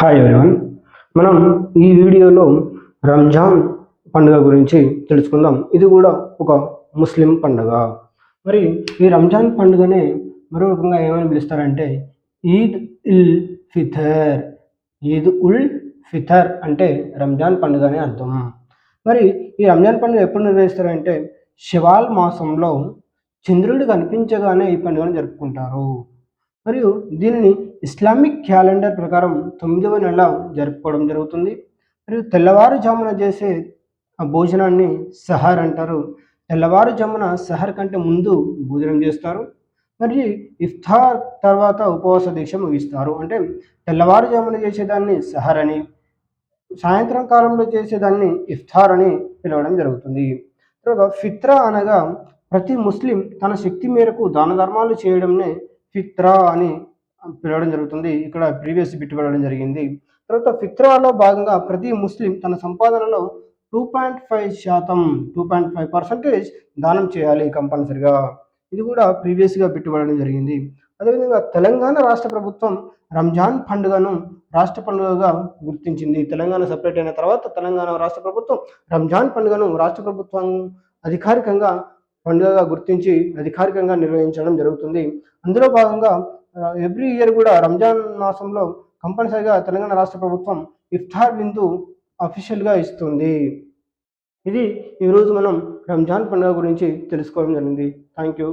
Hi everyone. మనం ఈ వీడియోలో రంజాన్ పండుగ గురించి తెలుసుకుందాం. ఇది కూడా ఒక ముస్లిం పండుగ. మరి ఈ రంజాన్ పండుగనే మరో రకంగా ఏమని పిలుస్తారంటే ఈద్ ఉల్ ఫితర్. ఈద్ ఉల్ ఫితర్ అంటే రంజాన్ పండుగ అని అర్థం. మరి ఈ రంజాన్ పండుగ ఎప్పుడు నిర్వహిస్తారంటే షవాల్ మాసంలో చంద్రుడు కనిపించగానే ఈ పండుగను జరుపుకుంటారు. మరియు దీనిని ఇస్లామిక్ క్యాలెండర్ ప్రకారం 9వ నెల జరుపుకోవడం జరుగుతుంది. మరియు తెల్లవారుజామున చేసే ఆ భోజనాన్ని సహర్ అంటారు. తెల్లవారుజామున సహర్ కంటే ముందు భోజనం చేస్తారు. మరి ఇఫ్తార్ తర్వాత ఉపవాస దీక్ష ముగిస్తారు. అంటే తెల్లవారుజామున చేసేదాన్ని సహర్ అని, సాయంత్రం కాలంలో చేసేదాన్ని ఇఫ్తార్ అని పిలవడం జరుగుతుంది. తర్వాత ఫిత్రా అనగా ప్రతి ముస్లిం తన శక్తి మేరకు దాన ధర్మాలు చేయడంనే ఫిత్రా అని పిలవడం జరుగుతుంది. ఇక్కడ ప్రీవియస్ బిట్ పెట్టడం జరిగింది. తర్వాత ఫిత్రాలో భాగంగా ప్రతి ముస్లిం తన సంపాదనలో 2.5% దానం చేయాలి కంపల్సరిగా. ఇది కూడా ప్రీవియస్గా పెట్టబడడం జరిగింది. అదేవిధంగా తెలంగాణ రాష్ట్ర ప్రభుత్వం రంజాన్ పండుగను రాష్ట్ర పండుగగా గుర్తించింది. తెలంగాణ సపరేట్ అయిన తర్వాత తెలంగాణ రాష్ట్ర ప్రభుత్వం రంజాన్ పండుగను రాష్ట్ర ప్రభుత్వం అధికారికంగా పండుగగా గుర్తించి అధికారికంగా నిర్వహించడం జరుగుతుంది. అందులో భాగంగా ఎవ్రీ ఇయర్ కూడా రంజాన్ మాసంలో కంపల్సరిగా తెలంగాణ రాష్ట్ర ప్రభుత్వం ఇఫ్తార్ విందు అఫీషియల్గా ఇస్తుంది. ఇది ఈరోజు మనం రంజాన్ పండుగ గురించి తెలుసుకోవడం జరిగింది. Thank you.